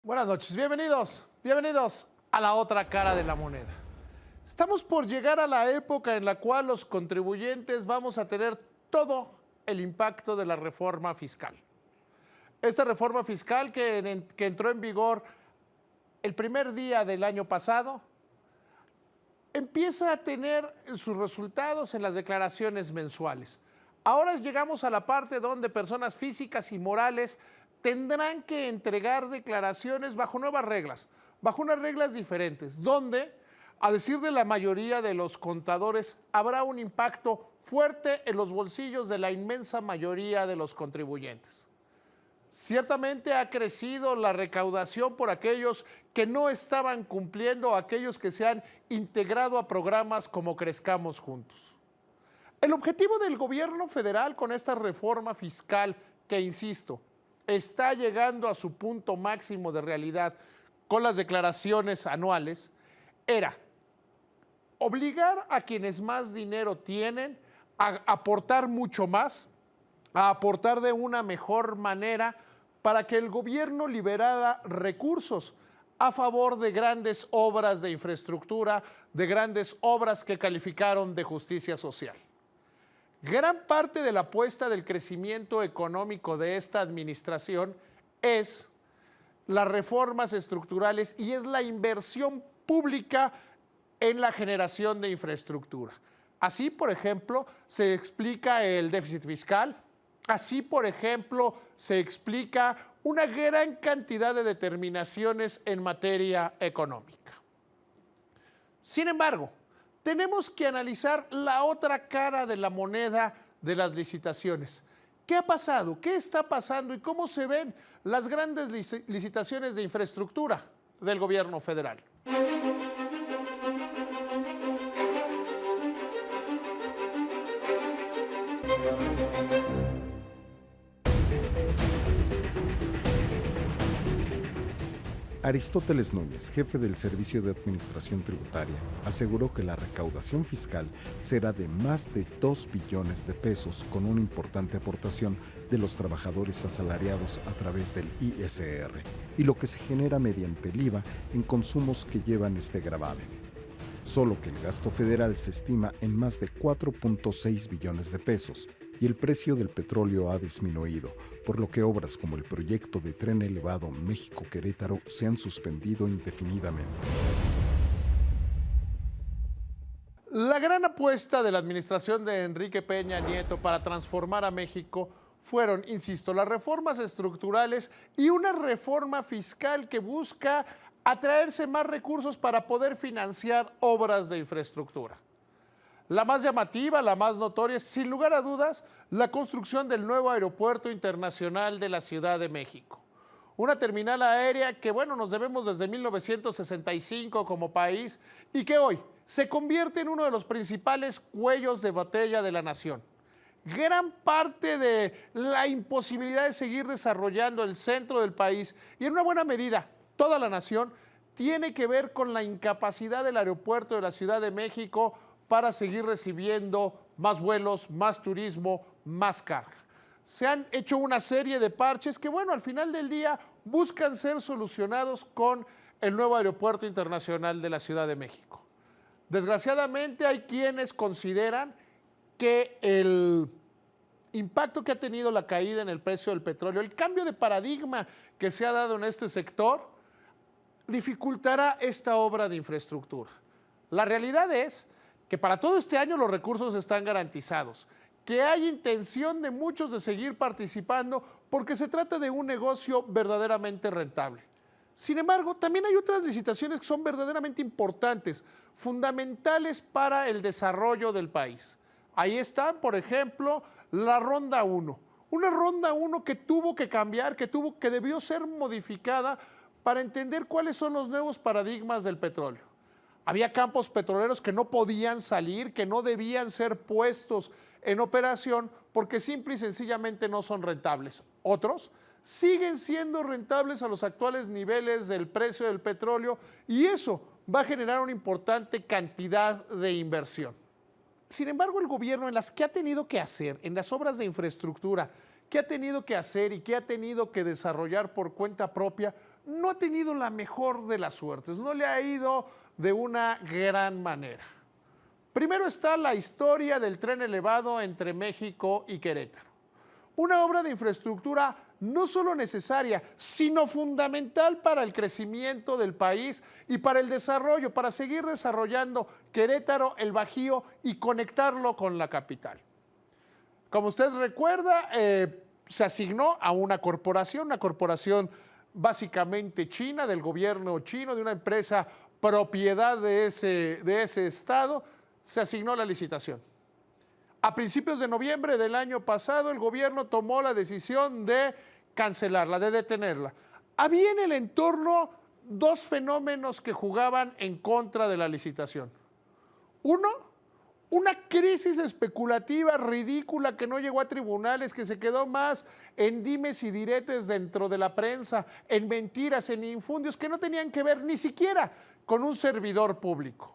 Buenas noches, bienvenidos a la otra cara de la moneda. Estamos por llegar a la época en la cual los contribuyentes vamos a tener todo el impacto de la reforma fiscal. Esta reforma fiscal que entró en vigor el primer día del año pasado, empieza a tener sus resultados en las declaraciones mensuales. Ahora llegamos a la parte donde personas físicas y morales tendrán que entregar declaraciones bajo nuevas reglas, bajo unas reglas diferentes, donde, a decir de la mayoría de los contadores, habrá un impacto fuerte en los bolsillos de la inmensa mayoría de los contribuyentes. Ciertamente ha crecido la recaudación por aquellos que no estaban cumpliendo, aquellos que se han integrado a programas como Crezcamos Juntos. El objetivo del gobierno federal con esta reforma fiscal, que insisto, está llegando a su punto máximo de realidad con las declaraciones anuales, era obligar a quienes más dinero tienen a aportar mucho más, a aportar de una mejor manera para que el gobierno liberara recursos a favor de grandes obras de infraestructura, de grandes obras que calificaron de justicia social. Gran parte de la apuesta del crecimiento económico de esta administración es las reformas estructurales y es la inversión pública en la generación de infraestructura. Así, por ejemplo, se explica el déficit fiscal, así, por ejemplo, se explica una gran cantidad de determinaciones en materia económica. Sin embargo, tenemos que analizar la otra cara de la moneda de las licitaciones. ¿Qué ha pasado? ¿Qué está pasando? ¿Y cómo se ven las grandes licitaciones de infraestructura del gobierno federal? Aristóteles Núñez, jefe del Servicio de Administración Tributaria, aseguró que la recaudación fiscal será de más de 2 billones de pesos con una importante aportación de los trabajadores asalariados a través del ISR y lo que se genera mediante el IVA en consumos que llevan este gravamen. Solo que el gasto federal se estima en más de 4.6 billones de pesos y el precio del petróleo ha disminuido, por lo que obras como el proyecto de tren elevado México-Querétaro se han suspendido indefinidamente. La gran apuesta de la administración de Enrique Peña Nieto para transformar a México fueron, insisto, las reformas estructurales y una reforma fiscal que busca atraerse más recursos para poder financiar obras de infraestructura. La más llamativa, la más notoria es, sin lugar a dudas, la construcción del nuevo aeropuerto internacional de la Ciudad de México. Una terminal aérea que, nos debemos desde 1965 como país y que hoy se convierte en uno de los principales cuellos de botella de la nación. Gran parte de la imposibilidad de seguir desarrollando el centro del país y en una buena medida toda la nación tiene que ver con la incapacidad del aeropuerto de la Ciudad de México para seguir recibiendo más vuelos, más turismo, más carga. Se han hecho una serie de parches que, al final del día buscan ser solucionados con el nuevo aeropuerto internacional de la Ciudad de México. Desgraciadamente hay quienes consideran que el impacto que ha tenido la caída en el precio del petróleo, el cambio de paradigma que se ha dado en este sector, dificultará esta obra de infraestructura. La realidad es que para todo este año los recursos están garantizados, que hay intención de muchos de seguir participando porque se trata de un negocio verdaderamente rentable. Sin embargo, también hay otras licitaciones que son verdaderamente importantes, fundamentales para el desarrollo del país. Ahí está, por ejemplo, la Ronda 1. Una Ronda 1 que tuvo que cambiar, que debió ser modificada para entender cuáles son los nuevos paradigmas del petróleo. Había campos petroleros que no podían salir, que no debían ser puestos en operación porque simple y sencillamente no son rentables. Otros siguen siendo rentables a los actuales niveles del precio del petróleo y eso va a generar una importante cantidad de inversión. Sin embargo, el gobierno en las que ha tenido que hacer, en las obras de infraestructura, que ha tenido que hacer y que ha tenido que desarrollar por cuenta propia, no ha tenido la mejor de las suertes, no le ha ido de una gran manera. Primero está la historia del tren elevado entre México y Querétaro. Una obra de infraestructura no solo necesaria, sino fundamental para el crecimiento del país y para el desarrollo, para seguir desarrollando Querétaro, el Bajío y conectarlo con la capital. Como usted recuerda, se asignó a una corporación básicamente china, del gobierno chino, de una empresa propiedad de ese estado, se asignó la licitación. A principios de noviembre del año pasado, el gobierno tomó la decisión de cancelarla, de detenerla. Había en el entorno dos fenómenos que jugaban en contra de la licitación. Uno, una crisis especulativa ridícula que no llegó a tribunales, que se quedó más en dimes y diretes dentro de la prensa, en mentiras, en infundios que no tenían que ver ni siquiera con un servidor público.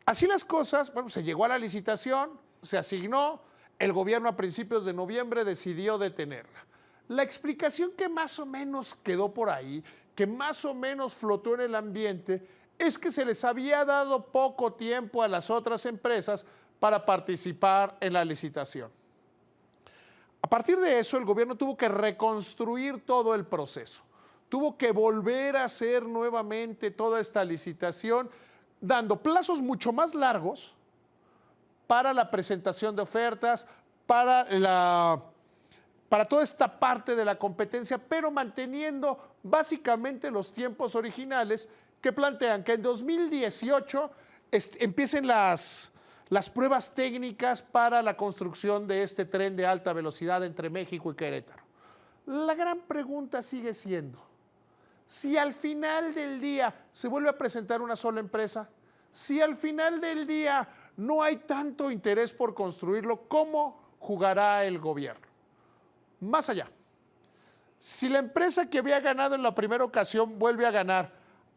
Así las cosas, bueno, se llegó a la licitación, se asignó, el gobierno a principios de noviembre decidió detenerla. La explicación que más o menos quedó por ahí, que más o menos flotó en el ambiente, es que se les había dado poco tiempo a las otras empresas para participar en la licitación. A partir de eso, el gobierno tuvo que reconstruir todo el proceso. Tuvo que volver a hacer nuevamente toda esta licitación, dando plazos mucho más largos para la presentación de ofertas, para toda esta parte de la competencia, pero manteniendo básicamente los tiempos originales que plantean que en 2018 empiecen las pruebas técnicas para la construcción de este tren de alta velocidad entre México y Querétaro. La gran pregunta sigue siendo, si al final del día se vuelve a presentar una sola empresa, si al final del día no hay tanto interés por construirlo, ¿cómo jugará el gobierno? Más allá, si la empresa que había ganado en la primera ocasión vuelve a ganar,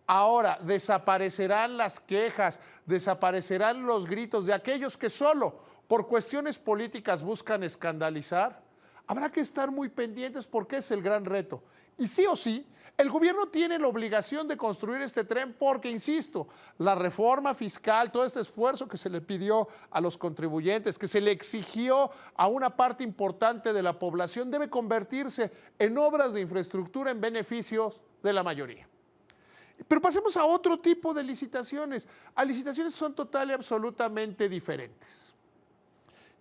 ahora desaparecerán las quejas, desaparecerán los gritos de aquellos que solo por cuestiones políticas buscan escandalizar. Habrá que estar muy pendientes porque es el gran reto. Y sí o sí, el gobierno tiene la obligación de construir este tren porque, insisto, la reforma fiscal, todo este esfuerzo que se le pidió a los contribuyentes, que se le exigió a una parte importante de la población, debe convertirse en obras de infraestructura en beneficios de la mayoría. Pero pasemos a otro tipo de licitaciones, a licitaciones que son total y absolutamente diferentes.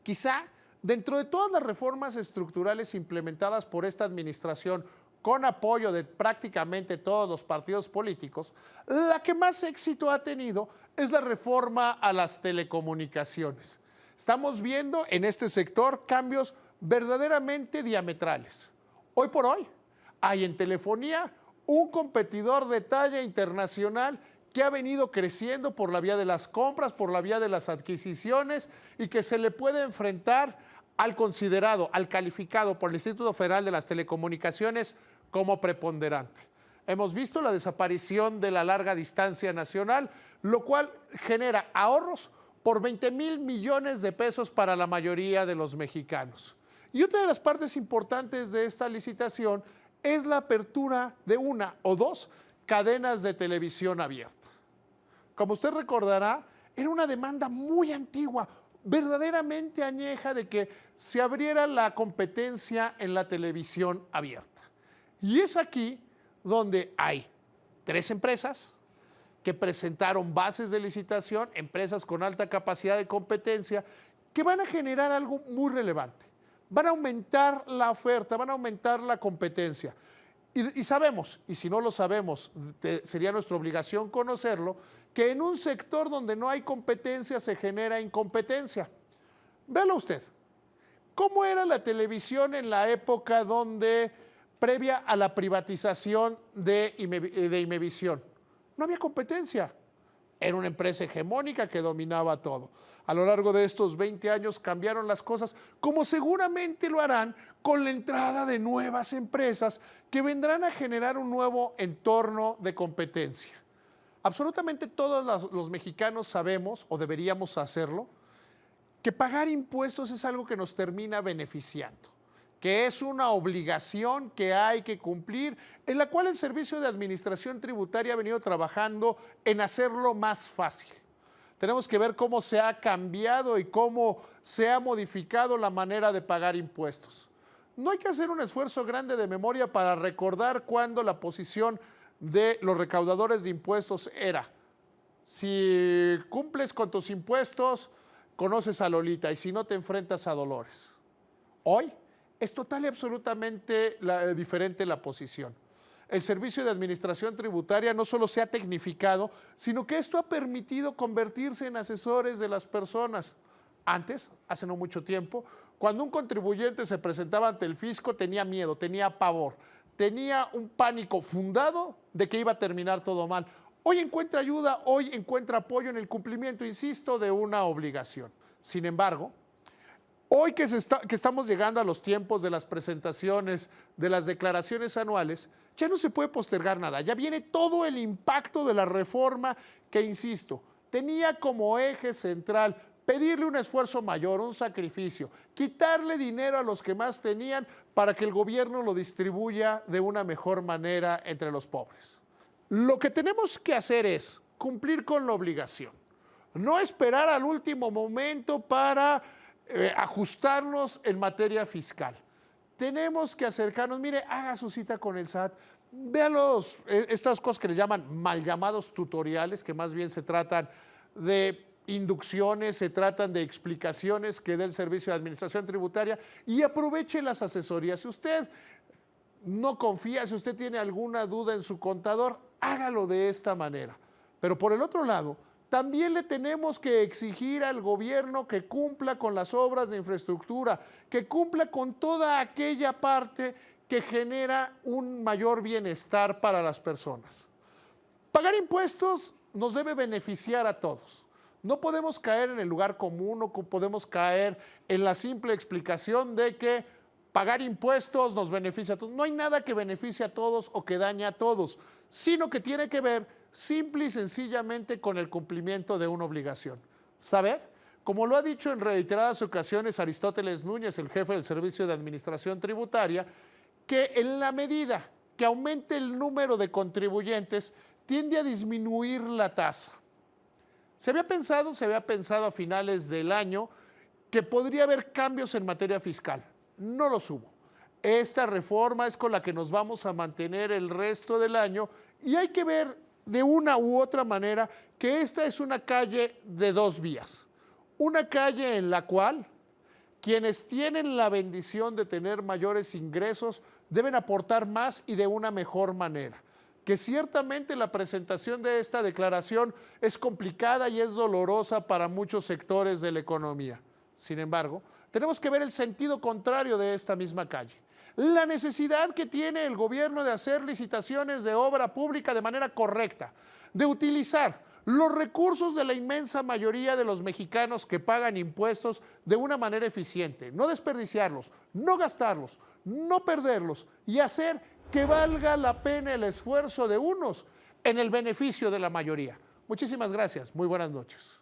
Quizá dentro de todas las reformas estructurales implementadas por esta administración, con apoyo de prácticamente todos los partidos políticos, la que más éxito ha tenido es la reforma a las telecomunicaciones. Estamos viendo en este sector cambios verdaderamente diametrales. Hoy por hoy hay en telefonía un competidor de talla internacional que ha venido creciendo por la vía de las compras, por la vía de las adquisiciones y que se le puede enfrentar al considerado, al calificado por el Instituto Federal de las Telecomunicaciones como preponderante. Hemos visto la desaparición de la larga distancia nacional, lo cual genera ahorros por 20,000 millones de pesos para la mayoría de los mexicanos. Y otra de las partes importantes de esta licitación es la apertura de una o dos cadenas de televisión abierta. Como usted recordará, era una demanda muy antigua, verdaderamente añeja, de que se abriera la competencia en la televisión abierta. Y es aquí donde hay 3 empresas que presentaron bases de licitación, empresas con alta capacidad de competencia, que van a generar algo muy relevante. Van a aumentar la oferta, van a aumentar la competencia. Y sabemos, y si no lo sabemos, sería nuestra obligación conocerlo, que en un sector donde no hay competencia se genera incompetencia. Véalo usted. ¿Cómo era la televisión en la época previa a la privatización de Imevisión? No había competencia. Era una empresa hegemónica que dominaba todo. A lo largo de estos 20 años cambiaron las cosas, como seguramente lo harán con la entrada de nuevas empresas que vendrán a generar un nuevo entorno de competencia. Absolutamente todos los mexicanos sabemos, o deberíamos hacerlo, que pagar impuestos es algo que nos termina beneficiando, que es una obligación que hay que cumplir, en la cual el Servicio de Administración Tributaria ha venido trabajando en hacerlo más fácil. Tenemos que ver cómo se ha cambiado y cómo se ha modificado la manera de pagar impuestos. No hay que hacer un esfuerzo grande de memoria para recordar cuándo la posición de los recaudadores de impuestos era: si cumples con tus impuestos, conoces a Lolita, y si no, te enfrentas a Dolores. Hoy es total y absolutamente diferente la posición. El Servicio de Administración Tributaria no solo se ha tecnificado, sino que esto ha permitido convertirse en asesores de las personas. Antes, hace no mucho tiempo, cuando un contribuyente se presentaba ante el fisco, tenía miedo, tenía pavor, tenía un pánico fundado de que iba a terminar todo mal. Hoy encuentra ayuda, hoy encuentra apoyo en el cumplimiento, insisto, de una obligación. Sin embargo, hoy que estamos llegando a los tiempos de las presentaciones, de las declaraciones anuales, ya no se puede postergar nada. Ya viene todo el impacto de la reforma que, insisto, tenía como eje central pedirle un esfuerzo mayor, un sacrificio, quitarle dinero a los que más tenían para que el gobierno lo distribuya de una mejor manera entre los pobres. Lo que tenemos que hacer es cumplir con la obligación, no esperar al último momento para ajustarnos en materia fiscal. Tenemos que acercarnos, mire, haga su cita con el SAT, vea estas cosas que le llaman mal llamados tutoriales, que más bien se tratan de inducciones, se tratan de explicaciones que dé el Servicio de Administración Tributaria, y aproveche las asesorías. Si usted no confía, si usted tiene alguna duda en su contador, hágalo de esta manera. Pero por el otro lado, también le tenemos que exigir al gobierno que cumpla con las obras de infraestructura, que cumpla con toda aquella parte que genera un mayor bienestar para las personas. Pagar impuestos nos debe beneficiar a todos. No podemos caer en el lugar común, no podemos caer en la simple explicación de que pagar impuestos nos beneficia a todos. No hay nada que beneficie a todos o que dañe a todos, sino que tiene que ver simple y sencillamente con el cumplimiento de una obligación. Saber, como lo ha dicho en reiteradas ocasiones Aristóteles Núñez, el jefe del Servicio de Administración Tributaria, que en la medida que aumente el número de contribuyentes, tiende a disminuir la tasa. Se había pensado a finales del año que podría haber cambios en materia fiscal. No los hubo. Esta reforma es con la que nos vamos a mantener el resto del año, y hay que ver de una u otra manera que esta es una calle de dos vías. Una calle en la cual quienes tienen la bendición de tener mayores ingresos deben aportar más y de una mejor manera. Que ciertamente la presentación de esta declaración es complicada y es dolorosa para muchos sectores de la economía. Sin embargo, tenemos que ver el sentido contrario de esta misma calle. La necesidad que tiene el gobierno de hacer licitaciones de obra pública de manera correcta, de utilizar los recursos de la inmensa mayoría de los mexicanos que pagan impuestos de una manera eficiente, no desperdiciarlos, no gastarlos, no perderlos, y hacer que valga la pena el esfuerzo de unos en el beneficio de la mayoría. Muchísimas gracias. Muy buenas noches.